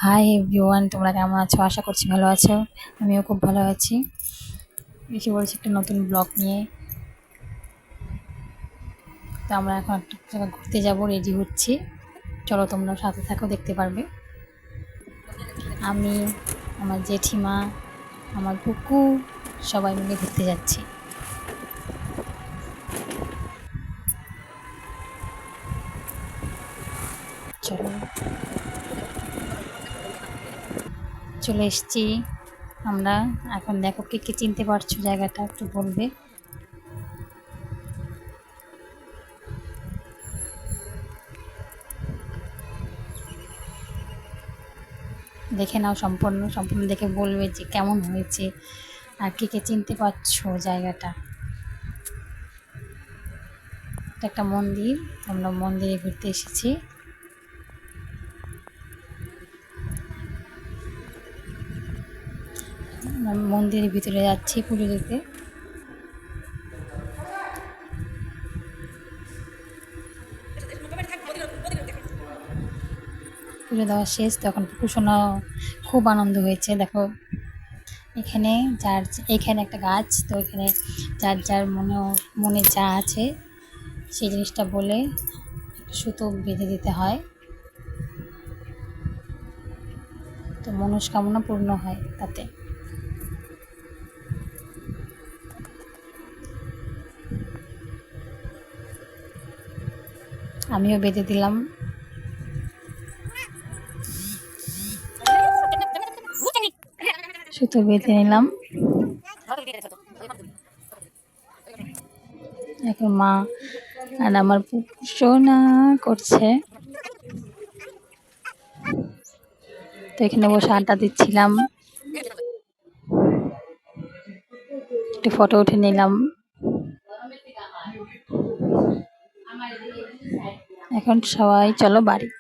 Hi everyone, তোমরা কেমন আছো? আশা করছি ভালো আছো। আমিও খুব ভালো আছি। এসে পড়েছি একটা নতুন ব্লগ নিয়ে। তো আমরা এখন একটা জায়গায় ঘুরতে যাব, রেডি হচ্ছি। চলো তোমরা সাথে থাকো, দেখতে পারবে। আমি, আমার জেঠিমা, আমার পুকু সবাই মিলে ঘুরতে যাচ্ছি। চলো, চলে এসছি আমরা। এখন দেখো কে কে চিনতে পারছো জায়গাটা, একটু বলবে। দেখে নাও, সম্পূর্ণ সম্পূর্ণ দেখে বলবে যে কেমন হয়েছে আর কে কে চিনতে পারছো জায়গাটা। এটা একটা মন্দির, আমরা মন্দিরে ঘুরতে এসেছি। মন্দিরের ভিতরে যাচ্ছি পুজো দিতে। পুজো দেওয়া শেষ, তখন কুকুরসোনা খুব আনন্দ হয়েছে। দেখো এখানে এখানে একটা গাছ, তো এখানে যার যার মনে যা আছে সেই জিনিসটা বলে সুতো বেঁধে দিতে হয়, তো মনস্কামনা পূর্ণ হয় তাতে। আমিও বেঁধে দিলাম। সুতো বেঁধে নিলাম। এখন মা আর আমার সোনা করছে, তো এখানে বসে আড্ডা দিচ্ছিলাম, একটু ফটো উঠে নিলাম। এখন সবাই চলো বাড়ি।